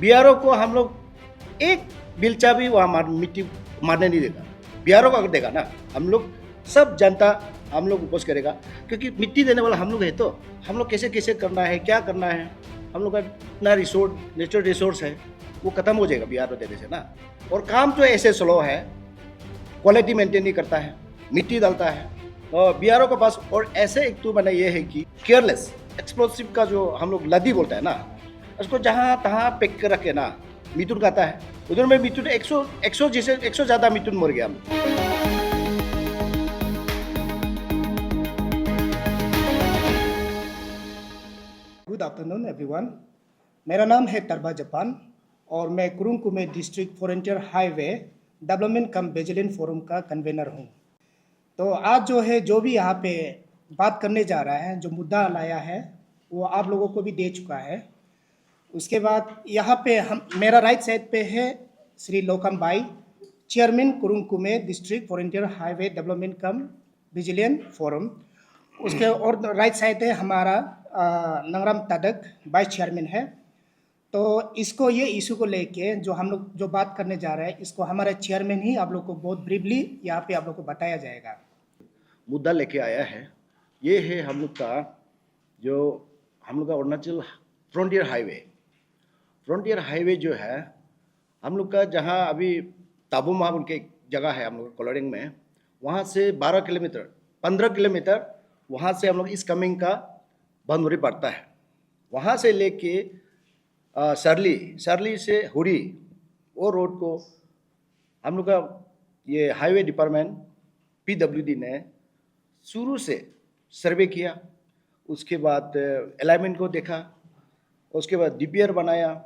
BRO को हम लोग एक बिलचा भी वहाँ मिट्टी मारने नहीं देगा। बीआरओ को अगर देगा ना, हम लोग सब जनता हम लोग उपज करेगा, क्योंकि मिट्टी देने वाला हम लोग है। तो हम लोग कैसे कैसे करना है, क्या करना है, हम लोग का इतना रिसोर्स, नेचुरल रिसोर्स है, वो खत्म हो जाएगा बीआरओ देने से ना। और काम तो ऐसे स्लो है, क्वालिटी मेंटेन नहीं करता है, मिट्टी डालता है। और बीआरओ के पास और ऐसे एक तो मैंने ये है कि केयरलेस एक्सप्लोसिव का जो हम लोग लदी बोलते हैं ना, उसको जहाँ तहाँ फेंक कर रखे ना, मिथुन खाता है। उधर में मिथुन 100 जैसे 100 ज़्यादा मिथुन मर गया। Good afternoon everyone. मेरा नाम है तरबा जापान और मैं Kurung Kume district frontier highway development cum vigilance forum का कन्वेनर हूँ। तो आज जो भी यहाँ पे बात करने जा रहा है, जो मुद्दा लाया है वो आप लोगों को भी दे चुका है। उसके बाद यहाँ पे मेरा राइट साइड पे है श्री लोकम भाई, chairman Kurung Kume district frontier highway development cum vigilance forum. उसके और राइट साइड है हमारा नंगराम तादक, वाइस चेयरमैन है। तो इसको ये इशू को लेके जो हम लोग जो बात करने जा रहे हैं, इसको हमारे चेयरमैन ही आप लोग को बहुत ब्रीफली यहाँ पे आप लोग को बताया जाएगा। मुद्दा लेके आया है, ये है हम लोग का जो हम लोग का अरुणाचल फ्रंटियर हाईवे जो है हम लोग का, जहाँ अभी ताबू माह उनके एक जगह है हम लोग कोलोरिंग में, वहाँ से 12 किलोमीटर 15 किलोमीटर वहाँ से हम लोग इस कमिंग का बंदूरी पड़ता है। वहाँ से लेके सरली से हुरी वो रोड को हम लोग का ये हाईवे डिपार्टमेंट पीडब्ल्यूडी ने शुरू से सर्वे किया, उसके बाद अलाइनमेंट को देखा, उसके बाद डीपीआर बनाया,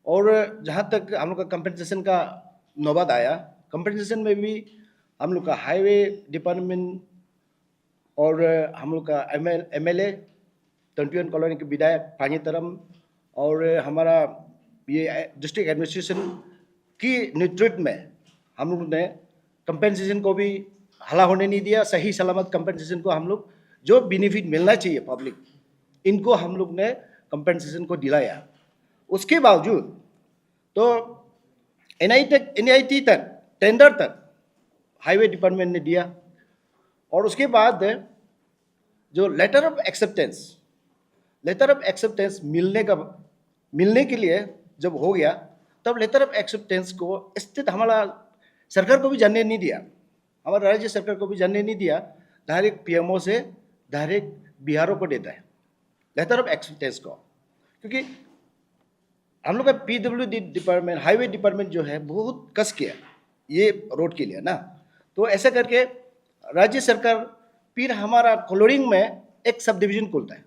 और जहाँ तक हम लोग का कंपनसेशन का नौबत आया, कंपनसेशन में भी हम लोग का हाईवे डिपार्टमेंट और हम लोग का एमएलए तंटुयन कॉलोनी के विधायक पानीतरम और हमारा ये डिस्ट्रिक्ट एडमिनिस्ट्रेशन की नेतृत्व में हम लोग ने कंपनसेशन को भी हला होने नहीं दिया। सही सलामत कंपनसेशन को हम लोग जो बेनिफिट मिलना चाहिए पब्लिक, इनको हम लोग ने कंपनसेशन को दिलाया। उसके बावजूद तो एनआईटी तक टेंडर तक हाईवे डिपार्टमेंट ने दिया, और उसके बाद जो लेटर ऑफ एक्सेप्टेंस मिलने के लिए जब हो गया, तब लेटर ऑफ एक्सेप्टेंस को स्थित हमारा सरकार को भी जानने नहीं दिया, हमारा राज्य सरकार को भी जानने नहीं दिया। डायरेक्ट पीएमओ से डायरेक्ट बीआरओ को देता है लेटर ऑफ एक्सेप्टेंस को, क्योंकि हम लोग का पीडब्ल्यूडी डिपार्टमेंट, हाईवे डिपार्टमेंट जो है बहुत कस किया ये रोड के लिए ना। तो ऐसा करके राज्य सरकार फिर हमारा कोलोरिंग में एक सब डिवीजन खोलता है,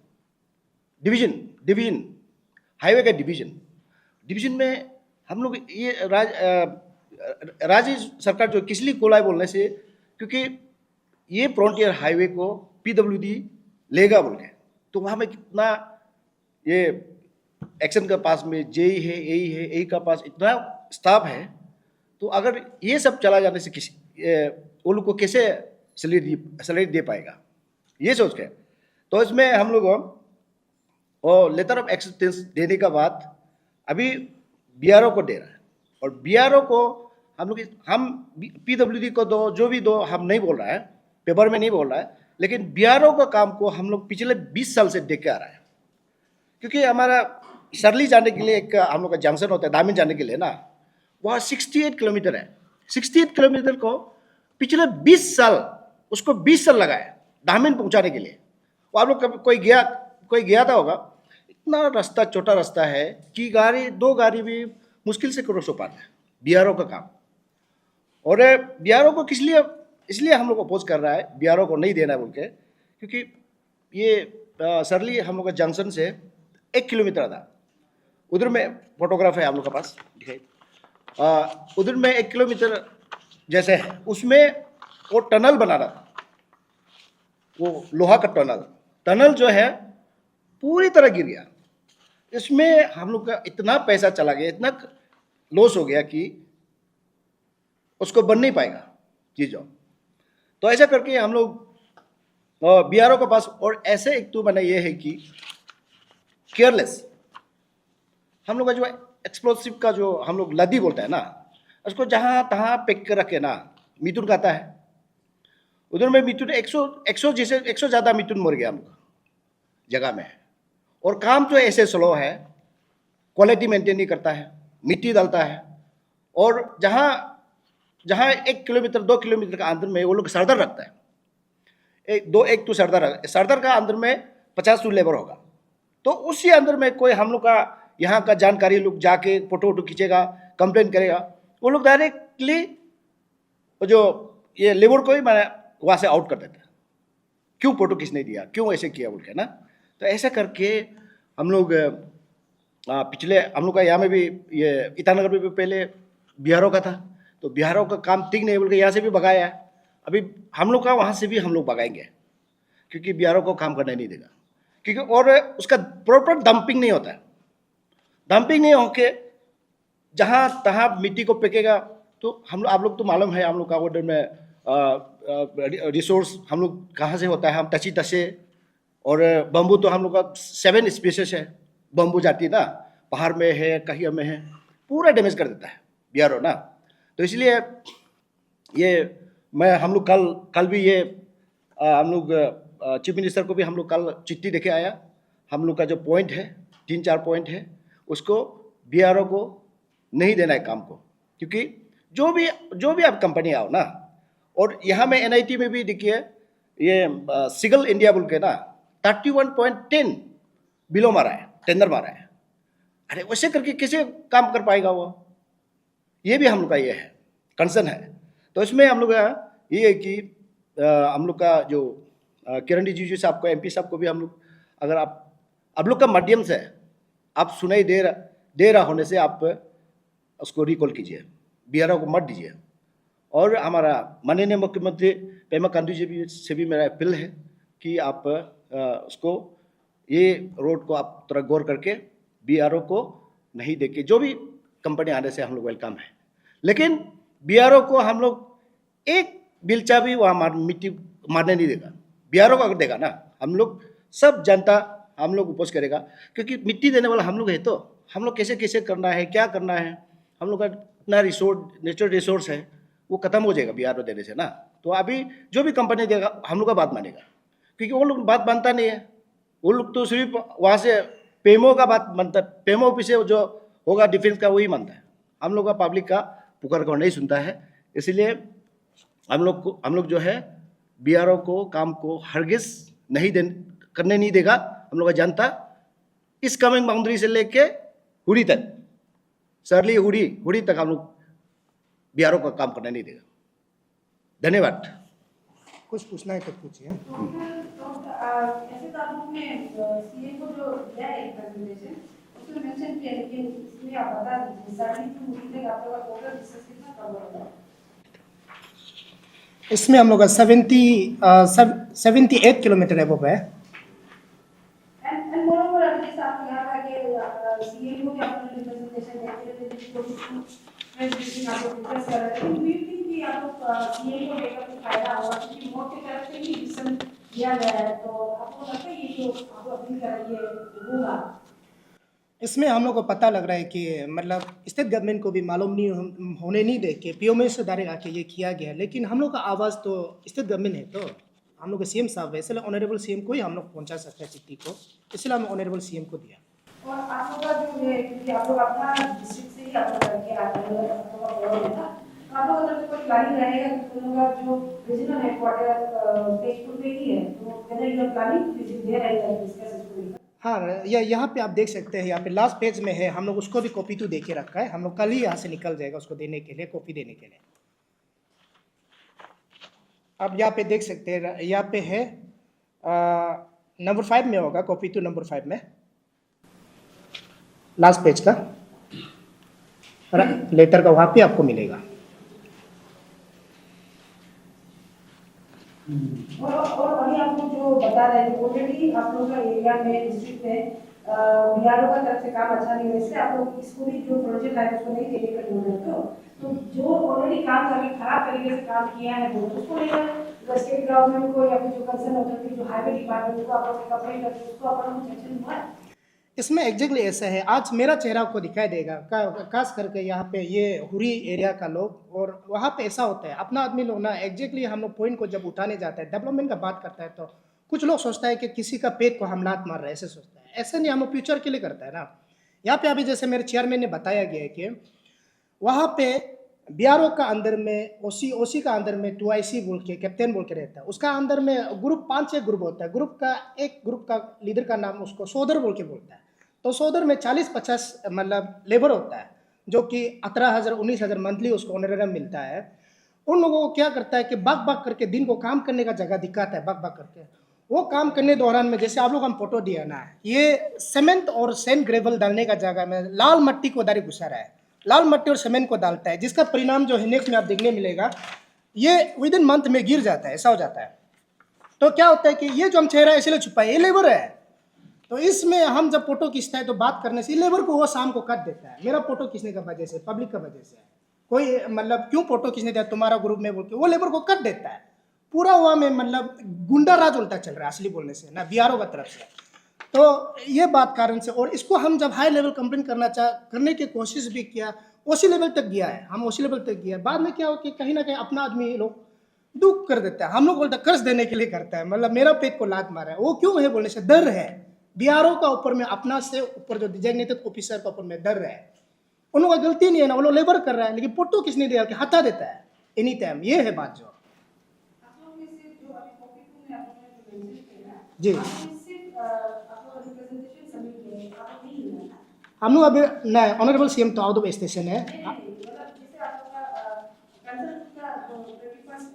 डिवीजन हाईवे का डिवीजन में हम लोग ये राज्य सरकार जो किस लिए खोला है बोलने से, क्योंकि ये फ्रंटियर हाईवे को पीडब्ल्यूडी लेगा बोल के, तो वहाँ में कितना ये एक्शन का पास में जेई है, ए का पास इतना स्टाफ है, तो अगर ये सब चला जाने से किसी वो लोग को कैसे सैलरी दे पाएगा, ये सोच के तो इसमें हम लोग और लेटर ऑफ एक्सेप्टेंस देने का बाद अभी बीआरओ को दे रहा है। और बीआरओ को हम पीडब्ल्यूडी को दो, जो भी दो, हम नहीं बोल रहा है, पेपर में नहीं बोल रहा है, लेकिन बीआरओ का काम को हम लोग पिछले 20 साल से देख के आ रहा है। क्योंकि हमारा सरली जाने के लिए एक हम लोग का जंक्शन होता है, दामिन जाने के लिए ना, वहाँ 68 किलोमीटर है। 68 किलोमीटर को पिछले 20 साल, उसको 20 साल लगा है दामिन पहुँचाने के लिए। वो आप लोग कोई गया था होगा, इतना रास्ता छोटा रास्ता है कि दो गाड़ी भी मुश्किल से क्रॉस हो पाता है। बीआरओ का काम, और बीआरओ को इसलिए हम लोग अपोज कर रहा है बीआरओ को नहीं देना बोल के, क्योंकि ये सरली हम लोग का जंक्शन से 1 किलोमीटर था, उधर में फोटोग्राफ है हम लोग के पास दिखाई, उधर में 1 किलोमीटर जैसे है, उसमें वो टनल बना रहा था, वो लोहा का टनल जो है पूरी तरह गिर गया। इसमें हम लोग का इतना पैसा चला गया, इतना लॉस हो गया कि उसको बन नहीं पाएगा चीज़ों। तो ऐसा करके हम लोग बीआरओ के पास, और ऐसे एक तो मैंने ये है कि केयरलेस हम लोग का जो एक्सप्लोसिव का जो हम लोग लद्दी बोलते हैं ना, उसको जहाँ तहाँ फेंक कर रखे ना, मिथुन खाता है। उधर में मिथुन 100 जैसे 100 ज़्यादा मिथुन मर गया हम लोग जगह में। और काम तो ऐसे स्लो है, क्वालिटी मेंटेन नहीं करता है, मिट्टी डालता है। और जहाँ जहाँ 1 किलोमीटर 2 किलोमीटर का अंदर में वो लोग सरदार रखता है, एक तो सरदार का अंदर में 50 तो लेबर होगा। तो उसी अंदर में कोई हम लोग का यहाँ का जानकारी लोग जाके फोटो वोटो खींचेगा, कंप्लेन करेगा, वो लोग डायरेक्टली जो ये लेबर को ही मैंने वहाँ से आउट कर देता है। क्यों फोटो खींचने दिया, क्यों ऐसे किया बोल के ना। तो ऐसा करके हम लोग पिछले हम लोग का यहाँ में भी ये ईटानगर में भी पहले बिहारों का था, तो बिहारों का काम ठीक नहीं बोल के यहाँ से भी भगाया है। अभी हम लोग का वहाँ से भी हम लोग भगाएंगे, क्योंकि बिहारों को काम करने नहीं देगा। क्योंकि और उसका प्रॉपर डंपिंग नहीं होता है। डंपिंग नहीं होके जहाँ तहाँ मिट्टी को फेंकेगा। तो हम आप लोग तो मालूम है, हम लोग का ऑर्डर में रिसोर्स हम लोग कहाँ से होता है, हम तसी तसे। और बम्बू तो हम लोग का 7 स्पीसीज है, बम्बू जाती है ना, पहाड़ में है, कहीं में है, पूरा डैमेज कर देता है बिहारो ना। तो इसलिए ये हम लोग कल भी ये हम लोग चीफ मिनिस्टर को भी हम लोग कल चिट्ठी देके आया। हम लोग का जो पॉइंट है 3-4 पॉइंट है, उसको बिहारों को नहीं देना है काम को। क्योंकि जो भी आप कंपनी आओ ना, और यहाँ में NIT में भी देखिए ये सिगल इंडिया बोल के ना 31.10 बिलो मारा है, टेंडर मारा है। अरे वैसे करके कैसे काम कर पाएगा वो? ये भी हम लोग का ये है कंसर्न है। तो इसमें हम लोग का ये है कि हम लोग का जो किरण रिजिजू साहब को, MP साहब को भी हम लोग, अगर आप लोग का माध्यम से आप सुनाई दे रहा होने से आप उसको रिकॉल कीजिए, बिहारों को मत दीजिए। और हमारा माननीय मुख्यमंत्री पेमा खांडू जी से भी मेरा अपील है कि आप उसको ये रोड को आप थोड़ा गौर करके BRO को नहीं देके, जो भी कंपनी आने से हम लोग वेलकम है, लेकिन BRO को हम लोग एक बिलचा भी वहाँ मिट्टी मारने नहीं देगा। BRO को अगर देगा ना, हम लोग सब जनता हम लोग उपोज करेगा, क्योंकि मिट्टी देने वाला हम लोग है। तो हम लोग कैसे कैसे करना है, क्या करना है, हम लोग का इतना नेचुरल रिसोर्स है, वो खत्म हो जाएगा BRO देने से ना। तो अभी जो भी कंपनी देगा हम लोग का बात मानेगा, क्योंकि वो लोग बात मानता नहीं है। वो लोग तो सिर्फ वहाँ से पेमो का बात मानता है, पेमो ऑफिस से जो होगा डिफेंस का वही मानता है। हम लोग का पब्लिक का पुकार को नहीं सुनता है। इसलिए हम लोग जो है BRO को काम को हरगिज करने नहीं देगा। हम लोग का जनता इस कमिंग बाउंड्री से लेके हुडी तक, सरली हुडी तक हम लोग BRO का काम करने नहीं देगा। धन्यवाद। कुछ पूछना है तो पूछिए। ऐसे तो आप लोग ने CA को जो दिया है एक प्रेजेंटेशन, उसमें मेंशन किया है, लेकिन इसमें आप बता दीजिए सारी तो मुझे तक आप लोग का टोटल डिस्टेंस कितना कवर होगा? इसमें हम लोग का 78 किलोमीटर एबव है। एंड मोरोवर एटलीस्ट आप यहाँ का कि CA को भी आपने रिप्रेजेंटेशन देते थे, तो प्रेजेंटेशन आप लोग डिस्कस कर रहे थे। डू यू थिंक कि आप लोग CA को लेकर कुछ फायदा होगा, क्योंकि मोड की तरफ से ही डिसीजन दिया गया है, तो आपको लगता है ये जो आप लोग अपील कर रही है होगा? इसमें हम लोग को पता लग रहा है कि मतलब स्टेट गवर्नमेंट को भी मालूम नहीं होने नहीं दे के POM से डायरेक्ट आके ये किया गया, लेकिन हम लोग का आवाज़ तो स्टेट गवर्नमेंट है, तो हम लोग का CM साहब है, इसलिए ऑनरेबल CM को ही हम लोग पहुंचा सकते हैं चिट्ठी को, इसलिए हम ऑनरेबल CM को दिया। और आप लोग का जो ये, क्योंकि आप लोग अपना डिस्ट्रिक्ट से ही आप लोग करके आते हैं, आप लोग का बोर्ड है ना, तो आप लोग अगर कोई प्लानिंग रहेगा कि तुम लोग जो रीजनल हेडक्वार्टर तेजपुर में ही है, तो कहते हैं ये प्लानिंग टू विजिट देयर है डिस्कस इसको। हाँ, यहाँ पे आप देख सकते हैं, यहाँ पे लास्ट पेज में है, हम लोग उसको भी कॉपी तो दे के रखा है। हम लोग कल ही यहाँ से निकल जाएगा उसको देने के लिए, कॉपी देने के लिए। अब यहाँ पे देख सकते हैं, यहाँ पे है नंबर 5 में होगा, कॉपी टू नंबर 5 में लास्ट पेज का लेटर का, वहाँ पे आपको मिलेगा। और अभी आप लोग जो बता रहे हैं, ऑलरेडी आप लोग का एरिया में डिस्ट्रिक्ट में BRO का तरफ से काम अच्छा नहीं है, इसलिए आप लोग इसको भी जो प्रोजेक्ट लाइन उसको नहीं देने का बोल रहे हो। तो जो ऑलरेडी काम करके खराब तरीके से काम किया है वो उसको लेकर स्टेट गवर्नमेंट को या फिर जो कंसर्न अथॉरिटी जो हाईवे डिपार्टमेंट को आप लोग कंप्लेंट करते हैं, उसको आप लोग एक्शन हुआ है? इसमें एग्जैक्टली ऐसा है। आज मेरा चेहरा आपको दिखाई देगा, खास करके यहाँ पे ये हुरी एरिया का लोग, और वहाँ पे ऐसा होता है अपना आदमी लोग ना, एग्जैक्टली हम लोग पॉइंट को जब उठाने जाते हैं, डेवलपमेंट का बात करता है, तो कुछ लोग सोचता है कि किसी का पेट को हम लात मार रहे हैं, ऐसे सोचता है। ऐसा नहीं, हम लोग फ्यूचर के लिए करता है ना। यहाँ पे अभी जैसे मेरे चेयरमैन ने बताया गया है कि वहाँ पे बीआरओ का अंदर में ओसी का अंदर में 2IC बोल के कैप्टन बोल के रहता है। उसका अंदर में ग्रुप 5-6 ग्रुप होता है। एक ग्रुप का लीडर का नाम उसको सोदर बोल के बोलता है। तो सोदर में 40-50 मतलब लेबर होता है, जो कि 18,000-19,000 मंथली उसको ऑनरेरियम मिलता है। उन लोगों को क्या करता है कि बाग बाग करके दिन को काम करने का जगह दिखाता है, बाग बाग करके। वो काम करने दौरान में जैसे आप लोग हम फोटो दिया ना, ये सीमेंट और सैंड ग्रेवल डालने का जगह में लाल मट्टी को दारी घुसा रहा है, लाल मट्टी और सीमेंट को डालता है, जिसका परिणाम जो है नेक्स्ट में आप देखने मिलेगा, ये विद इन मंथ में गिर जाता है, ऐसा हो जाता है। तो क्या होता है कि ये जो हम चेहरा इसलिए छुपा है, ये लेबर है। तो इसमें हम जब फोटो खींचता है तो बात करने से लेबर को वो शाम को काट देता है। मेरा फोटो खींचने का वजह से, पब्लिक का वजह से, कोई मतलब क्यों फोटो खींचने दिया तुम्हारा ग्रुप में बोल के वो लेबर को काट देता है। पूरा हुआ में मतलब गुंडा राज उल्टा चल रहा है असली बोलने से ना, बीआरओ का तरफ से। तो ये बात कारण से, और इसको हम जब हाई लेवल कंप्लेन करने की कोशिश भी किया, ओसी लेवल तक गया है, हम ओसी लेवल तक गया। बाद में क्या हो कि कहीं ना कहीं अपना आदमी लोग दुख कर देता है, हम लोग बोलते कर्ज देने के लिए करता है, मतलब मेरा पेट को लात मारा है। वो क्यों है बोलने से डर है, बीआरओ का ऊपर में अपना से ऊपर जो डिजिग्नेटेड ऑफिसर का ऊपर में डर है। उन लोगों का गलती नहीं है ना, वो लोग लेबर कर रहा है, लेकिन फोटो किसने दिया कि हटा देता है एनी टाइम। ये है बात जो आप लोग में से जो अभी कॉपी टू में आप लोगों ने मेंशन किया ना, जी। आप लोग सिर्फ आप लोग रिप्रेजेंटेशन सबमिट किए, आप लोग नहीं मिला ना? हम लोग अभी नहीं, ऑनरेबल सीएम तो आउट ऑफ स्टेशन है। नहीं, मतलब जैसे आप लोग का कंसर्न का जो 21st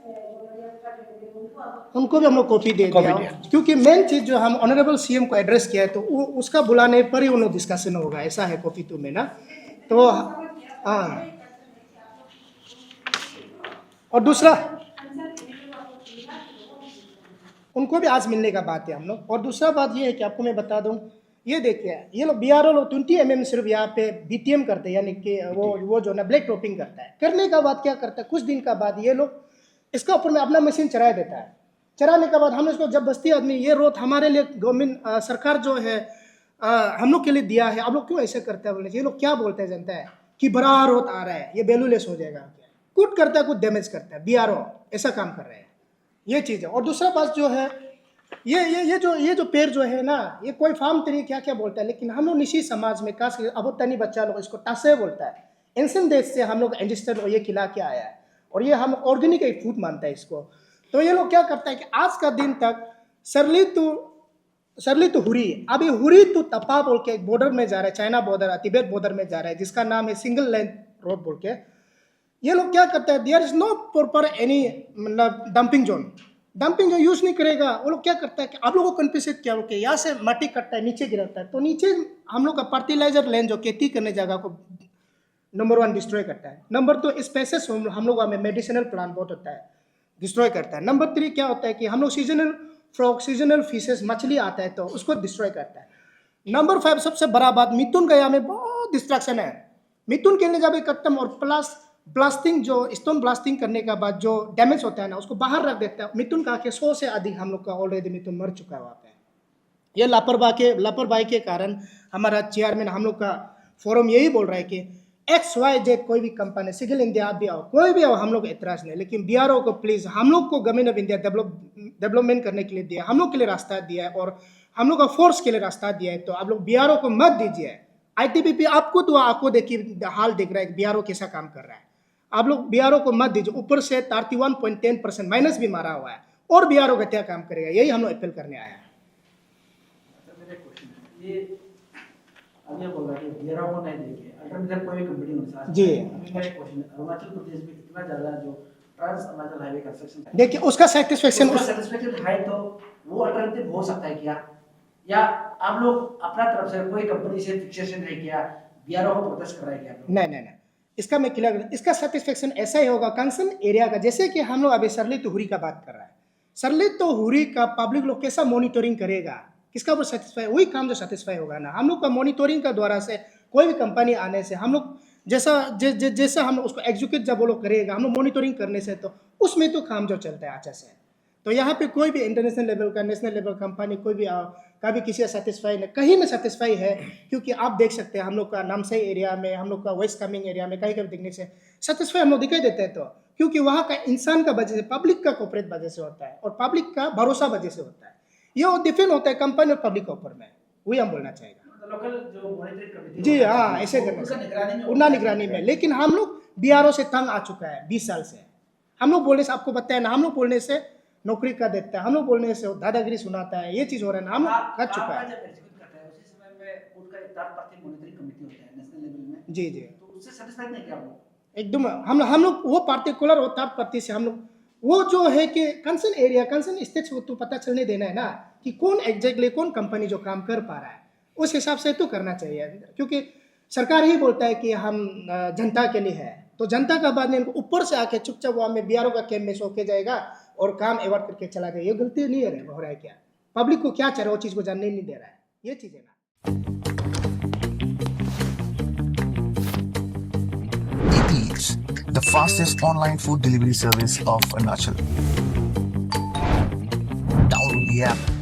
का जो है उनको आप उनको भी हम लोग कॉपी दे कॉपी दिया, दिया। क्योंकि मेन चीज जो हम ऑनरेबल सीएम को एड्रेस किया है, तो उसका बुलाने पर ही उन्होंने डिस्कशन होगा, ऐसा है कॉपी 2 में ना। तो हाँ, और दूसरा उनको भी आज मिलने का बात है हम लोग। और दूसरा बात ये है कि आपको मैं बता दूं, ये देखिए ये लोग बीआरओ लोग 20 mm सिर्फ यहाँ पे बीटीएम करते हैं, यानी कि वो जो ना ब्लैक टॉपिंग करता है। करने का बाद क्या करता है, कुछ दिन का बाद ये लोग इसका ऊपर में अपना मशीन चढ़ा देता है। चढ़ाने के बाद हम इसको जब बस्ती आदमी, ये रोड हमारे लिए गवर्नमेंट सरकार जो है हम लोग के लिए दिया है, आप लोग क्यों ऐसे करते हैं बोलने से, ये लोग क्या बोलते हैं जनता है कि बड़ा रोड आ रहा है, ये वैल्यूलेस हो जाएगा, कुछ करता है कुछ डैमेज करता है। बीआरओ ऐसा काम कर रहे हैं, ये चीज़ है। और दूसरा बात जो है, ये जो पेड़ जो है ना, ये कोई फार्म तरीके क्या क्या बोलता है, लेकिन हम लोग निशी समाज में खास अब तनी बच्चा लोग इसको टासे बोलता है। एंशियंट देश से हम लोग एंजिस्टर ये खिला के आया है, और ये हम ऑर्गेनिक एक फूड मानता है इसको। तो ये लोग क्या करता है कि आज का दिन तक सरली तो हुरी, अभी हुरी तो तपा बोल के एक बॉर्डर में जा रहा है, चाइना बॉर्डर, तिब्बत बॉर्डर में जा रहा है, जिसका नाम है सिंगल लाइन रोड बोल के। ये लोग क्या करते हैं, there is no proper any मतलब डंपिंग जो यूज नहीं करेगा। वो लोग क्या करता है कि आप लोगों को कन्फ्यूज किया, ओके यहाँ से माटी कटता है, नीचे गिरता है, तो नीचे हम लोग का फर्टिलाइजर लैंड जो खेती करने जगह को नंबर 1 डिस्ट्रॉय करता है। नंबर 2 स्पेसेस हम लोग में मेडिसिनल प्लांट बहुत होता है, डिस्ट्रॉय करता है। नंबर 3 क्या होता है कि हम लोग सीजनल फ्रॉग, सीजनल फिशेस, मछली आता है तो उसको डिस्ट्रॉय करता है। नंबर 5 सबसे बड़ा बात, मिथुन गया में बहुत डिस्ट्रैक्शन है। मिथुन खेलने जब खत्म, और प्लस ब्लास्टिंग जो स्टोन ब्लास्टिंग करने के बाद जो डैमेज होता है ना, उसको बाहर रख देता है। मिथुन का के 100 से अधिक हम लोग का ऑलरेडी मिथुन मर चुका है वहाँ पे। ये लापरवाही के कारण हमारा चेयरमैन हम लोग का फोरम यही बोल रहा है कि XYZ कोई भी कंपनी, सिविल इंडिया आप भी आओ, कोई भी आओ, हम लोग एतराज नहीं, लेकिन बीआरओ को प्लीज, हम लोग को गवर्नमेंट ऑफ इंडिया डेवलपमेंट करने के लिए दिया, हम लोग के लिए रास्ता दिया है, और हम लोग का फोर्स के लिए रास्ता दिया है, तो आप लोग बीआरओ को मत दीजिए। ITBP आपको तो आपको देखिए हाल दिख रहा है बीआरओ कैसा काम कर रहा है, आप लोग बीआरओ को मत दीजिए। ऊपर से 31.10% माइनस भी मारा हुआ है, और बीआरओ का क्या काम करेगा, यही हम लोग अपील करने आया है। मेरा क्वेश्चन है, ये अभी बोल रहा है कि बीआरओ को नहीं देके अल्टरनेटिव कोई कंपनी हो सकती है जी। अभी मेरा क्वेश्चन है, अरुणाचल प्रदेश में कितना ज्यादा जो ट्रांस अरुणाचल हाईवे कंस्ट्रक्शन है, देखिए उसका सेटिस्फेक्शन सेटिस्फैक्शन है, तो वो अल्टरनेटिव हो सकता है क्या, या आप लोग अपना तरफ से कोई कंपनी से फिक्सेशन है क्या, बीआरओ को प्रोटेस्ट कर रहा है क्या आप लोग? नहीं, इसका मैं क्लियर, इसका सेटिस्फेक्शन ऐसा ही होगा कंसर्न एरिया का। जैसे कि हम लोग अभी सरली तोहुरी का बात कर रहा है, सरली तोहुरी का पब्लिक लोग कैसा मॉनिटरिंग करेगा, किसका ऊपर सेटिस्फाई, वही काम जो सेटिस्फाई होगा ना। हम लोग का मॉनिटरिंग का द्वारा से कोई भी कंपनी आने से हम लोग जैसा हम उसको एग्जीक्यूट जब वो लोग करेगा, हम लोग मॉनिटरिंग करने से, तो उसमें तो काम जो चलता है अच्छा से। तो यहाँ पे कोई भी इंटरनेशनल लेवल का, नेशनल लेवल कंपनी कोई भी कभी किसी का सेटिस्फाई नहीं, कहीं में सेटिस्फाई है, क्योंकि आप देख सकते हैं हम लोग का नामसाई एरिया में, हम लोग का वेस्ट कामिंग एरिया में कहीं कभी देखने से सेटिस्फाई हम लोग दिखाई देते हैं, तो क्योंकि वहाँ का इंसान का वजह से, पब्लिक का कोऑपरेट वजह से होता है और पब्लिक का भरोसा वजह से होता है। ये डिफरेंट होता है कंपनी और पब्लिक के ऊपर में, वही हम बोलना चाहेगा। लोकल जो मॉनिटरिंग कमेटी जी होता है, हाँ, ऐसे वो करना उनका चाहिए, निगरानी में उतना होता है। निगरानी में। लेकिन हम लोग बीआरओ से तंग आ चुका है 20 साल से। हम लोग बोलने से, आपको बताया ना, हम लोग बोलने से नौकरी का देता है, हम लोग बोलने से दादागिरी सुनाता है, ये चीज़ हो रहा है ना, हम लोग कर चुका है। जब एग्जीक्यूट करता है उसी समय में कोर्ट का एक थर्ड पार्टी मॉनिटरिंग कमेटी होता है नेशनल लेवल में, जी जी, तो उससे सेटिस्फाइड नहीं क्या आप लोग? एकदम हम लोग वो पार्टिकुलर और थर्ड पार्टी से हम लोग, वो जो है कि कंसर्न एरिया, कंसर्न स्टेट को तो पता चलने देना है ना कि कौन एग्जैक्टली कौन कंपनी जो काम कर पा रहा है, उस हिसाब से तो करना चाहिए। क्योंकि सरकार ही बोलता है कि हम जनता के लिए है, तो जनता का बाद में इनको ऊपर से आके चुपचाप वहाँ में बीआरओ का कैम्प में सो के जाएगा और काम एवॉर्ड करके चला गया, ये गलती नहीं हो रहा है क्या? पब्लिक को क्या चाह रहा है वो चीज़ को जानने नहीं दे रहा है, ये चीज़ है ना। Eats, the fastest online food delivery service of Arunachal. Download the app